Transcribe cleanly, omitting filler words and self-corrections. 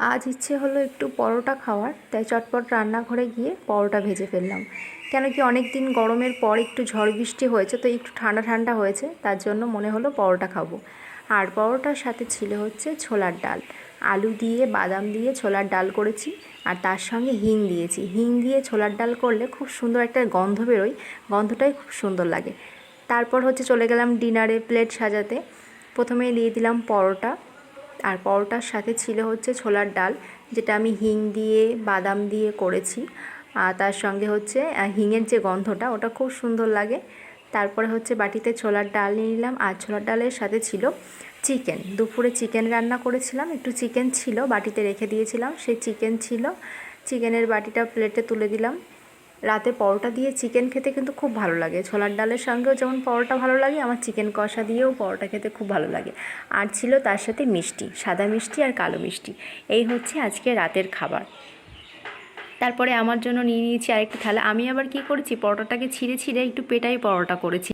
আজ ইচ্ছে হলো একটু পরোটা খাওয়ার, তাই চটপট রান্নাঘরে গিয়ে পরোটা ভেজে ফেললাম। কেন কি অনেক দিন গরমের পর একটু ঝড় বৃষ্টি হয়েছে, তো একটু ঠান্ডা ঠান্ডা হয়েছে, তার জন্য মনে হলো পরোটা খাবো। আর পরোটার সাথে ছিল হচ্ছে ছোলার ডাল, আলু দিয়ে বাদাম দিয়ে ছোলার ডাল করেছি। আর তার সঙ্গে হিং দিয়েছি। হিং দিয়ে ছোলার ডাল করলে খুব সুন্দর একটা গন্ধ বেরোয়, গন্ধটাই খুব সুন্দর লাগে। তারপর হচ্ছে চলে গেলাম ডিনারে প্লেট সাজাতে। প্রথমেই দিয়ে দিলাম পরোটা, আর পরোটার সাথে ছিল হচ্ছে ছোলার ডাল, যেটা আমি হিং দিয়ে বাদাম দিয়ে করেছি। আর তার সঙ্গে হচ্ছে হিঙের যে গন্ধটা, ওটা খুব সুন্দর লাগে। তারপরে হচ্ছে বাটিতে ছোলার ডাল নিয়ে নিলাম, আর ছোলার ডালের সাথে ছিল চিকেন। দুপুরে চিকেন রান্না করেছিলাম, একটু চিকেন ছিল বাটিতে রেখে দিয়েছিলাম, সেই চিকেন ছিল। চিকেনের বাটিটা প্লেটে তুলে দিলাম। রাতে পরোটা দিয়ে চিকেন খেতে কিন্তু খুব ভালো লাগে। ছোলার ডালের সঙ্গেও যেমন পরোটা ভালো লাগে, আমার চিকেন কষা দিয়েও পরোটা খেতে খুব ভালো লাগে। আর ছিল তার সাথে মিষ্টি, সাদা মিষ্টি আর কালো মিষ্টি। এই হচ্ছে আজকে রাতের খাবার। তারপরে আমার জন্য নিয়ে নিয়েছি আরেকটি থালা। আমি আবার কী করেছি, পরোটাটাকে ছিঁড়ে ছিঁড়ে একটু পেটাই পরোটা করেছি।